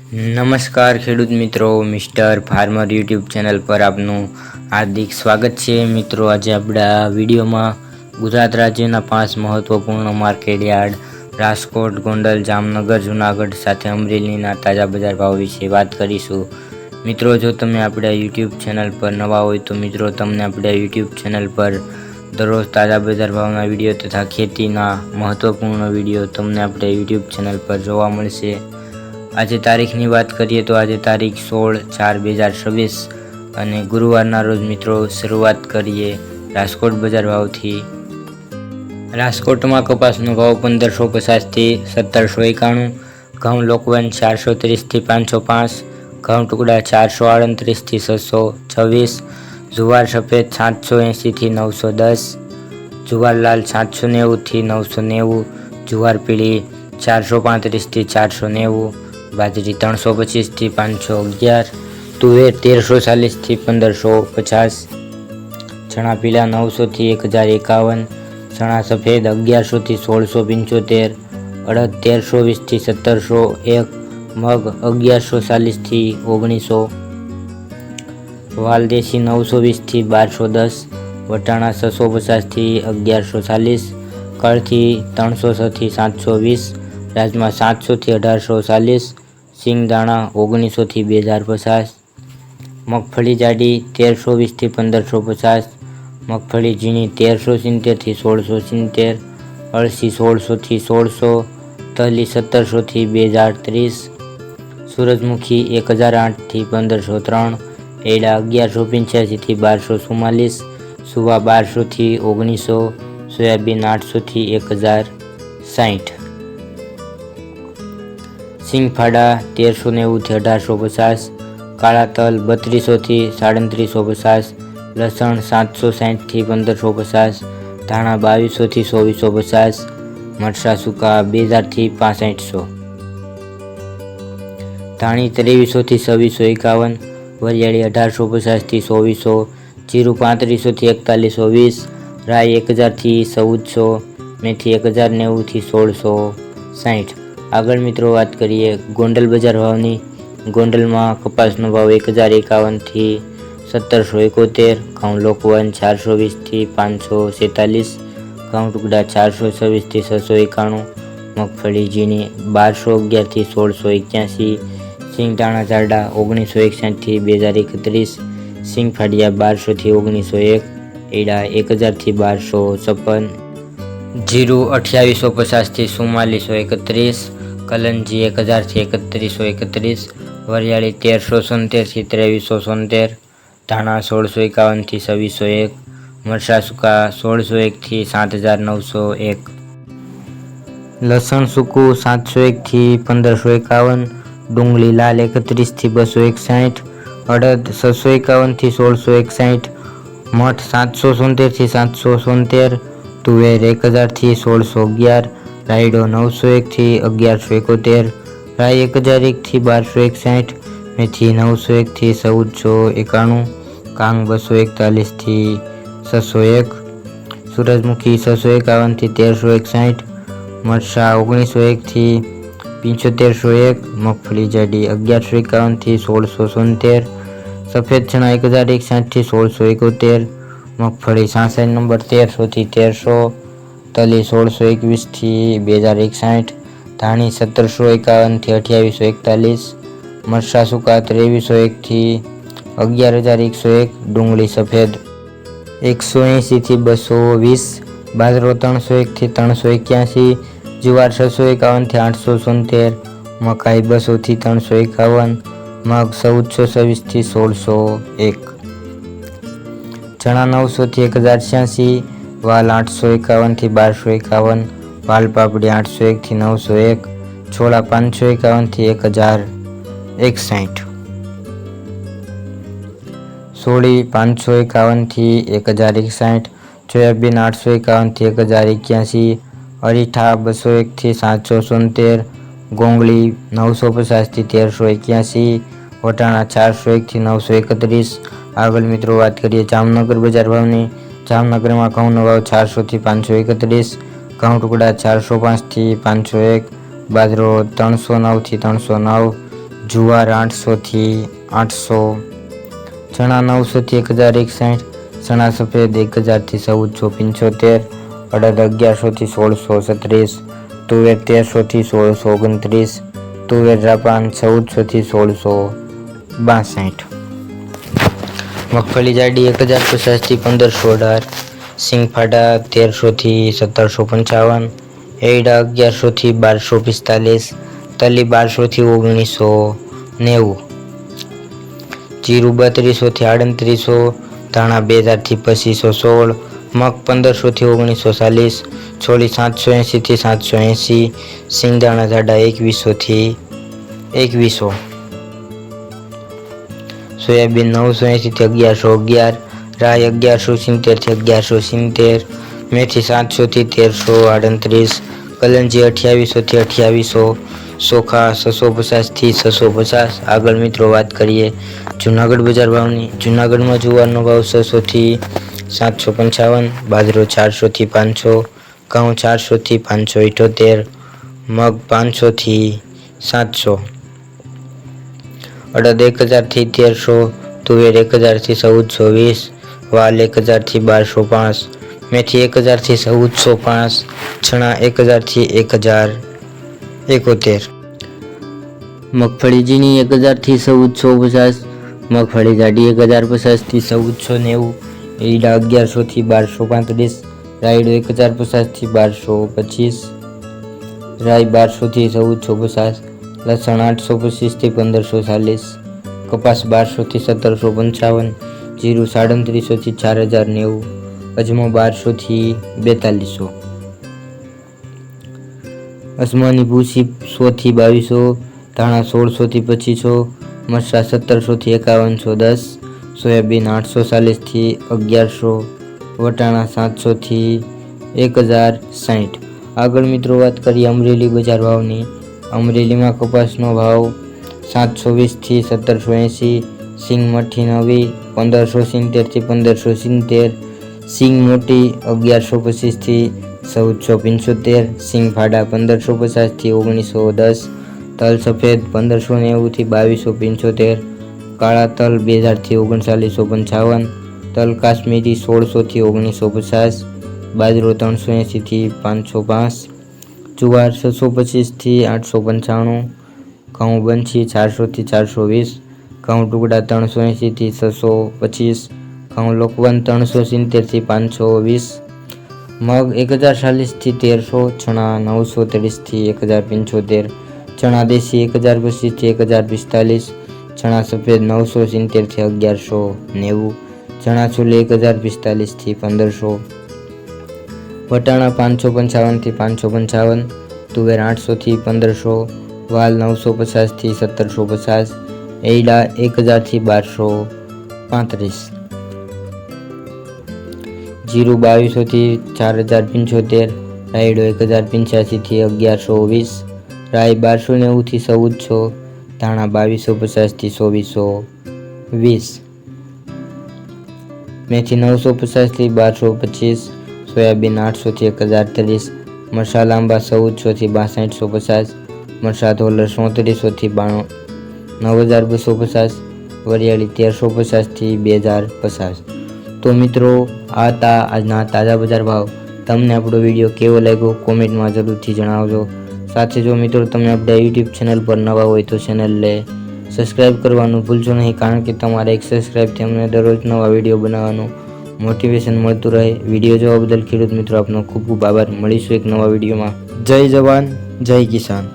નમસ્કાર ખેડૂત મિત્રો, મિસ્ટર ફાર્મર યુટ્યુબ ચેનલ પર આપનું હાર્દિક સ્વાગત છે. મિત્રો, આજે આપણે આ વિડીયોમાં ગુજરાત રાજ્યના 5 મહત્વપૂર્ણ માર્કેટ યાર્ડ રાજકોટ, ગોંડલ, જામનગર, જૂનાગઢ સાથે અમરેલીના તાજા બજાર ભાવ વિશે વાત કરીશું. મિત્રો, જો તમે આપણા યુટ્યુબ ચેનલ પર નવા હોય તો મિત્રો તમને આપણા યુટ્યુબ ચેનલ પર દરરોજ તાજા બજાર ભાવના વિડીયો તથા ખેતીના મહત્વપૂર્ણ વિડીયો તમને આપણા યુટ્યુબ ચેનલ પર જોવા મળશે. આજે તારીખની વાત કરીએ તો આજે તારીખ 16/4/2026 અને ગુરુવારના રોજ મિત્રો શરૂઆત કરીએ રાજકોટ બજાર ભાવથી. રાજકોટમાં કપાસનો ભાવ 1550થી 1791, ઘઉં લોકવન 430થી 505, ઘઉં ટુકડા 438થી 626, જુવાર સફેદ 780થી 910, જુવાર લાલ 790થી 990, જુવાર પીળી 435થી 490, બાજરી 325થી 511, તુવેર 1340થી 1550, ચણા પીળા 900થી 1051, ચણા સફેદ 1100થી 1675, અડદ 1320થી 1701, મગ 1140થી 1900, વાલદેશી 920થી 1210, વટાણા 650થી 1140, કળથી 306થી 720, રાજમા 700થી 1840, સિંગદાણા 1900થી 2050, મગફળી જાડી 1320થી 1550, મગફળી ઝીણી 1370થી 1670, અળસી 1600થી 1600, તલી 1700થી 2030, સૂરજમુખી 1008થી 1503, એડા 1185થી 1244, સુવા 1200થી 1900, સોયાબીન 800થી 1060, સિંગફાડા 1390થી 1850, કાળા તલ 3200થી 3750, લસણ 760થી 1550, ધાણા 2200થી 2450, મરચાં સૂકા 2000થી 6500, ધાણી 2300થી 2651, વરિયાળી 1850થી 2400, જીરું 3500થી 4120, રાઈ 1000થી 1400, મેથી 1090થી 1660. આગળ મિત્રો વાત કરીએ ગોંડલ બજાર ભાવની. ગોંડલમાં કપાસનો ભાવ 1051થી 1771, ઘઉં લોકવન 420થી 546, ઘઉં ટુકડા 426થી 691, મગફળી ઝીણી 1211થી 1681, સિંગદાણા જાડા 1961થી 2031, સિંગફાડિયા 1200થી 1901, એડા 1000થી 1256, જીરું 2850થી 4431, કલંજી 1000થી 3131, વરિયાળી 1370થી 2370, ધાણા 1651થી 2601, મરચાં સૂકા 1601થી 7901, લસણ સૂકું 701થી 1551, ડુંગળી લાલ 31થી 261, અડદ 651થી 1661, મઠ 770થી 770, તુવેર 1000થી 1611, રાયડો 901થી 1171, રાઈ 1001થી 1261, મેથી 901થી 1491, કાંગ 241થી 601, સૂરજમુખી 651થી 1361, મરચાં 1901થી 7501, મગફળી જાડી 1151થી 1670, સફેદ ચણા 1061થી 1671, મગફળી 66 નંબર 1300થી 1300, તલી 1621થી 2061, ધાણી 1751થી 2841, મરચાં સૂકા 2301થી 11101, ડુંગળી સફેદ 180થી 220, બાજરો 301થી 381, જુવાર 651થી 870, મકાઈ 200થી 351, મગ 1426થી 1601, ચણા 900થી 1086, વાલ 851થી 1251, વાલ પાપડી 801થી 901, છોલા 551થી 1061, સોળી 551થી 1061, સોયાબીન 851થી 1081, અરીઠા 201થી 770, ગોંગળી 950થી 1381, વટાણા 401થી 931. આગળ મિત્રો વાત કરીએ જામનગર બજાર ભાવની. જામનગરમાં ઘઉંનો ભાવ 400થી 531, ઘઉં ટુકડા 405થી 501, બાજરો 309થી 309, જુવાર 800 થી 800, ચણા 900 થી 1061, ચણા સફેદ 1000 થી 1475, અડદ 1100 થી 1636, તુવેર 1300 થી 1629, તુવેર જાપાન 1400 થી 1662, મગફળી જાડી 1050 થી 1518, સિંગફાડા 1300 થી 1755, એરડા 1100 થી 1245, તલી 1200 થી 1990, જીરું 3200 થી 3800, ધાણા 2000 થી 2516, મગ 1500 થી 1940, છોલી 780 થી 780, સિંગદાણા જાડા 2100 થી 2100, સોયાબીન 980 થી 1111, રાઈ 1170 થી 1170, મેથી 700 થી 1338, કલંજી 2800 થી 2800, ચોખા 650 થી 650। આગળ મિત્રો વાત કરીએ જૂનાગઢ બજાર ભાવની। જૂનાગઢમાં જુવારનો ભાવ 600 થી 755, બાજરો 400 થી 500, ઘઉં 400 થી 578, મગ 500 થી 700, અડદ 1000 થી 1300, તુવેર 1000 થી 1420, વાલ 1000 થી 1205, મેથી 1000 થી 1405, ચણા 1000 થી 1071, મગફળી ઝીણી 1000 થી 1450, મગફળી જાડી 1050 થી 1490, એરડા 1100 થી 1235, રાયડો 1050 થી 1225, રાઈ 1200 થી 1450, લસણ 825 થી 1540, કપાસ 1200 થી 1755, જીરું 3700 થી 4090, અજમો 1200 થી 4200, અજમાની ભૂસી 100 થી 2200, ધાણા 1600 થી 2500, મરચાં 1700 થી 5110, સોયાબીન 840 થી 1100, વટાણા 700 થી 1060। આગળ મિત્રો વાત કરીએ અમરેલી બજાર ભાવની। અમરેલીમાં કપાસનો ભાવ 720 થી 1780, સિંગ મઠી નવી 1570 થી 1570, સિંગ મોટી 1125 થી 1475, સિંગ ફાડા 1550 થી 1910, તલ સફેદ 1590 થી 2275, કાળા તલ 2000 થી 3955, તલ કાશ્મીરી 1600 થી 1950, બાજરો 380 થી 505, જુવાર 625 થી 895, ઘઉં બંછી 400 થી 420, ઘઉં ટુકડા 380 થી 625, ઘઉં લોકવન 370 થી 520, મગ 1040 થી 1300, ચણા 930 થી 1075, ચણા દેશી 1025 થી 1045, ચણા સફેદ 970 થી 1190, ચણા ચોલી 1045 થી 1500, વટાણા 555 થી 555, તુવેર 800 થી 1500, વાલ 950 થી 1750, એરડા 1000 થી 1235, જીરું 2200 થી 4075, રાયડો 1085 થી 1120, રાઈ 1290 થી 1400, ધાણા 2250 થી 2420, મેથી 950 થી 1225, સોયાબીન 800 થી 1030, મરચાં લાંબા 1400 થી 6250, મરચાં ધોલર 3700 થી 9250, વરિયાળી 1350 થી 2050। તો મિત્રો આ હતા આજના તાજા બજાર ભાવ। તમને આપણો વિડીયો કેવો લાગ્યો કોમેન્ટમાં જરૂરથી જણાવજો। સાથે જો મિત્રો તમે આપણા યુટ્યુબ ચેનલ પર નવા હોય તો ચેનલને સબસ્ક્રાઈબ કરવાનું ભૂલશો નહીં, કારણ કે તમારા એક સબસ્ક્રાઈબથી અમને દરરોજ નવા વિડીયો બનાવવાનું મોટિવેશન મળતું રહે। વિડીયો જોવા બદલ ખેડૂત મિત્રો આપનો ખૂબ ખૂબ આભાર। મળીશું એક નવા વિડીયોમાં। જય જવાન જય કિસાન।